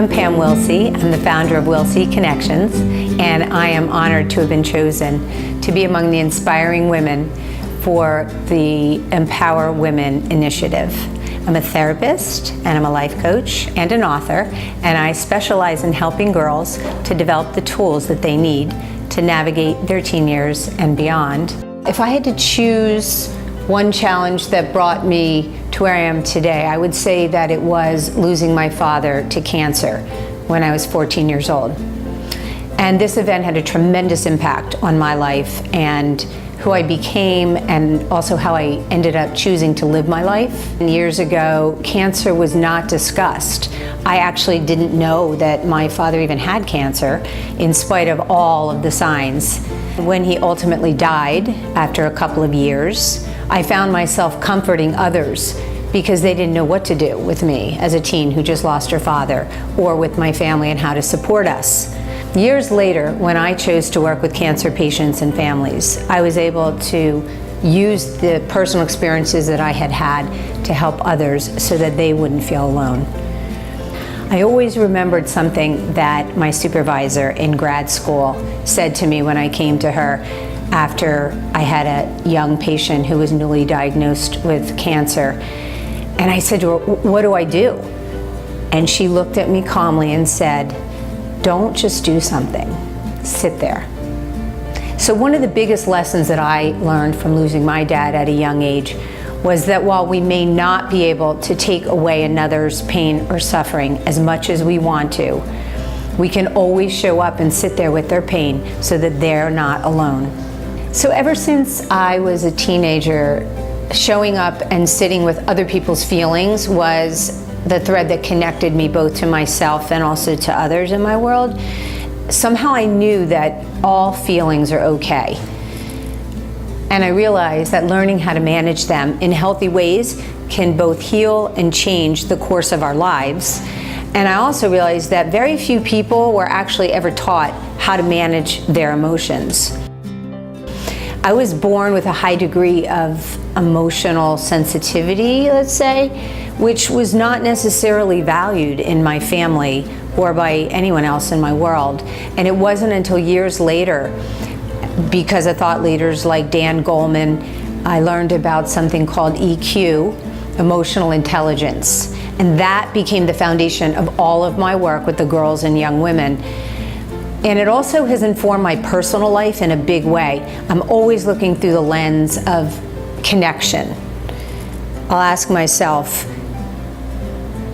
I'm Pam Willsey. I'm the founder of Willsey Connections, and I am honored to have been chosen to be among the inspiring women for the Empower Women initiative. I'm a therapist, and I'm a life coach and an author, and I specialize in helping girls to develop the tools that they need to navigate their teen years and beyond. If I had to choose one challenge that brought me to where I am today, I would say that it was losing my father to cancer when I was 14 years old. And this event had a tremendous impact on my life and who I became, and also how I ended up choosing to live my life. And years ago, cancer was not discussed. I actually didn't know that my father even had cancer, in spite of all of the signs. When he ultimately died, after a couple of years, I found myself comforting others because they didn't know what to do with me as a teen who just lost her father, or with my family and how to support us. Years later, when I chose to work with cancer patients and families, I was able to use the personal experiences that I had had to help others so that they wouldn't feel alone. I always remembered something that my supervisor in grad school said to me when I came to her after I had a young patient who was newly diagnosed with cancer. And I said to her, "What do I do?" And she looked at me calmly and said, "Don't just do something, sit there." So one of the biggest lessons that I learned from losing my dad at a young age was that while we may not be able to take away another's pain or suffering as much as we want to, we can always show up and sit there with their pain so that they're not alone. So ever since I was a teenager, showing up and sitting with other people's feelings was the thread that connected me both to myself and also to others in my world. Somehow I knew that all feelings are okay. And I realized that learning how to manage them in healthy ways can both heal and change the course of our lives. And I also realized that very few people were actually ever taught how to manage their emotions. I was born with a high degree of emotional sensitivity, let's say, which was not necessarily valued in my family or by anyone else in my world. And it wasn't until years later, because of thought leaders like Dan Goleman, I learned about something called EQ, emotional intelligence. And that became the foundation of all of my work with the girls and young women. And it also has informed my personal life in a big way. I'm always looking through the lens of connection. I'll ask myself,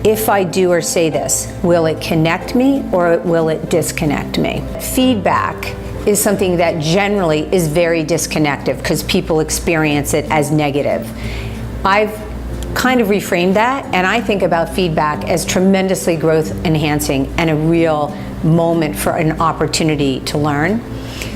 if I do or say this, will it connect me or will it disconnect me? Feedback is something that generally is very disconnective because people experience it as negative. I've kind of reframed that, and I think about feedback as tremendously growth enhancing and a real moment for an opportunity to learn.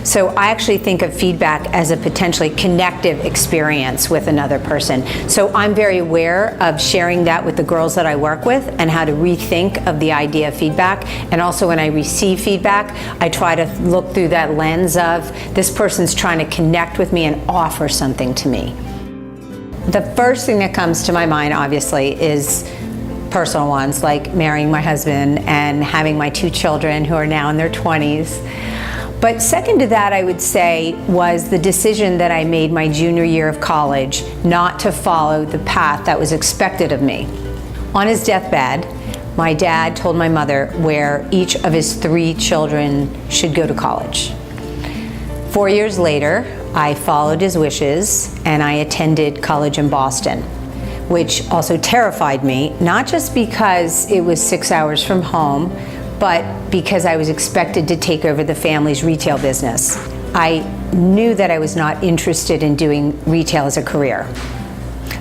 So I actually think of feedback as a potentially connective experience with another person. So I'm very aware of sharing that with the girls that I work with and how to rethink of the idea of feedback. And also when I receive feedback, I try to look through that lens of this person's trying to connect with me and offer something to me. The first thing that comes to my mind, obviously, is personal ones, like marrying my husband and having my 2 children who are now in their 20s. But second to that, I would say, was the decision that I made my junior year of college not to follow the path that was expected of me. On his deathbed, my dad told my mother where each of his 3 children should go to college. 4 years later, I followed his wishes and I attended college in Boston, which also terrified me, not just because it was 6 hours from home, but because I was expected to take over the family's retail business. I knew that I was not interested in doing retail as a career.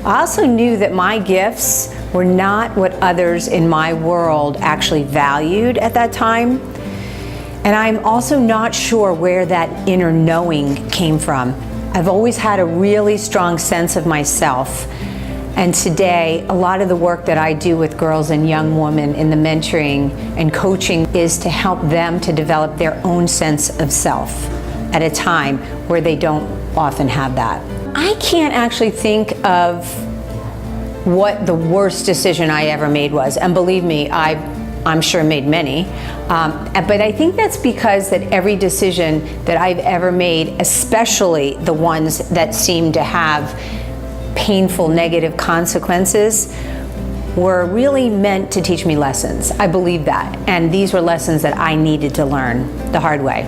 I also knew that my gifts were not what others in my world actually valued at that time. And I'm also not sure where that inner knowing came from. I've always had a really strong sense of myself. And today, a lot of the work that I do with girls and young women in the mentoring and coaching is to help them to develop their own sense of self at a time where they don't often have that. I can't actually think of what the worst decision I ever made was. And believe me, I've I'm sure made many, but I think that's because that every decision that I've ever made, especially the ones that seem to have painful negative consequences, were really meant to teach me lessons. I believe that, and these were lessons that I needed to learn the hard way.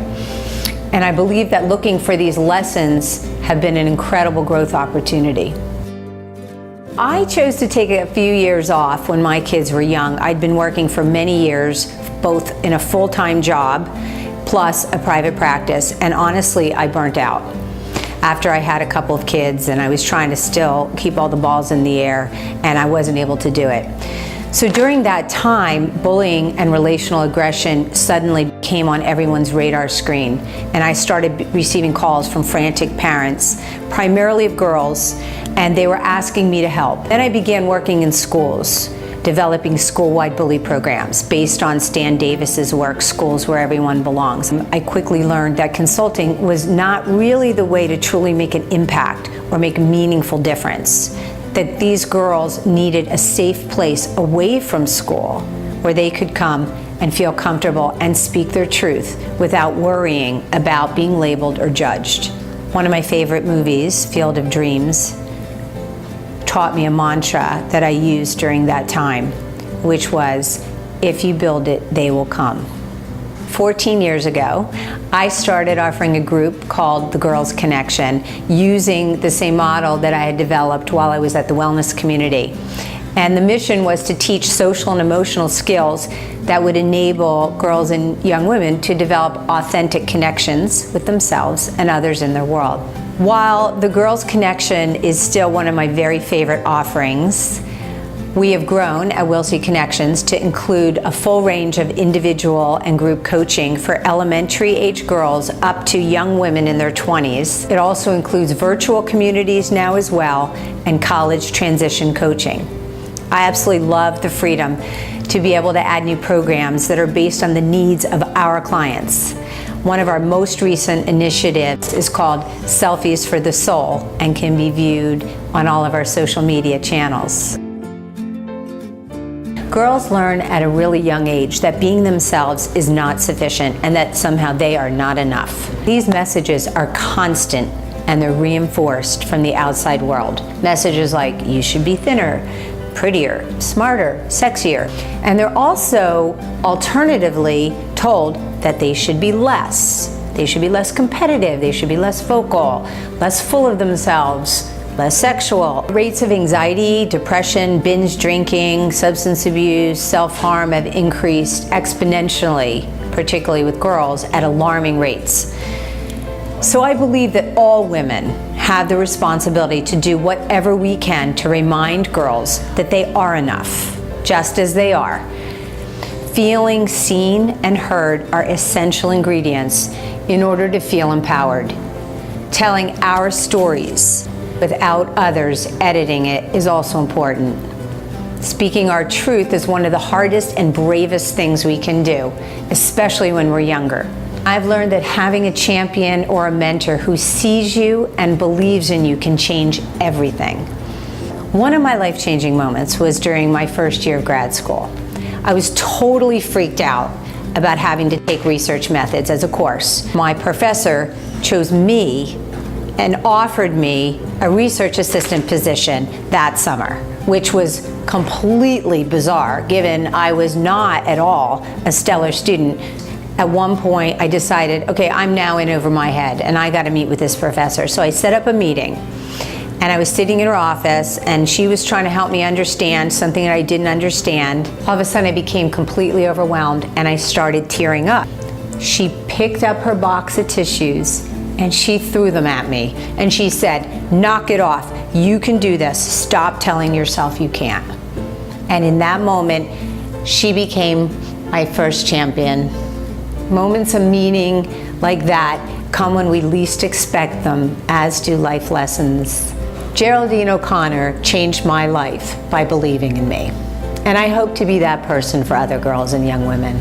And I believe that looking for these lessons have been an incredible growth opportunity. I chose to take a few years off when my kids were young. I'd been working for many years, both in a full-time job plus a private practice, and honestly, I burnt out after I had a couple of kids, and I was trying to still keep all the balls in the air, and I wasn't able to do it. So during that time, bullying and relational aggression suddenly came on everyone's radar screen, and I started receiving calls from frantic parents, primarily of girls, and they were asking me to help. Then I began working in schools, developing school-wide bully programs based on Stan Davis's work, Schools Where Everyone Belongs. I quickly learned that consulting was not really the way to truly make an impact or make a meaningful difference, that these girls needed a safe place away from school where they could come and feel comfortable and speak their truth without worrying about being labeled or judged. One of my favorite movies, Field of Dreams, taught me a mantra that I used during that time, which was, if you build it, they will come. 14 years ago, I started offering a group called the Girls Connection, using the same model that I had developed while I was at the wellness community. And the mission was to teach social and emotional skills that would enable girls and young women to develop authentic connections with themselves and others in their world. While the Girls Connection is still one of my very favorite offerings, we have grown at Willsey Connections to include a full range of individual and group coaching for elementary age girls up to young women in their 20s. It also includes virtual communities now as well, and college transition coaching. I absolutely love the freedom to be able to add new programs that are based on the needs of our clients. One of our most recent initiatives is called Selfies for the Soul and can be viewed on all of our social media channels. Girls learn at a really young age that being themselves is not sufficient and that somehow they are not enough. These messages are constant and they're reinforced from the outside world. Messages like, you should be thinner, prettier, smarter, sexier. And they're also alternatively told that they should be less. They should be less competitive, they should be less vocal, less full of themselves, less sexual. Rates of anxiety, depression, binge drinking, substance abuse, self-harm have increased exponentially, particularly with girls, at alarming rates. So I believe that all women have the responsibility to do whatever we can to remind girls that they are enough, just as they are. Feeling seen and heard are essential ingredients in order to feel empowered. Telling our stories without others editing it is also important. Speaking our truth is one of the hardest and bravest things we can do, especially when we're younger. I've learned that having a champion or a mentor who sees you and believes in you can change everything. One of my life-changing moments was during my first year of grad school. I was totally freaked out about having to take research methods as a course. My professor chose me and offered me a research assistant position that summer, which was completely bizarre given I was not at all a stellar student. At one point I decided, okay, I'm now in over my head and I got to meet with this professor. So I set up a meeting and I was sitting in her office and she was trying to help me understand something that I didn't understand. All of a sudden I became completely overwhelmed and I started tearing up. She picked up her box of tissues and she threw them at me and she said, knock it off, you can do this, stop telling yourself you can't. And in that moment, she became my first champion. Moments of meaning like that come when we least expect them, as do life lessons. Geraldine O'Connor changed my life by believing in me. And I hope to be that person for other girls and young women.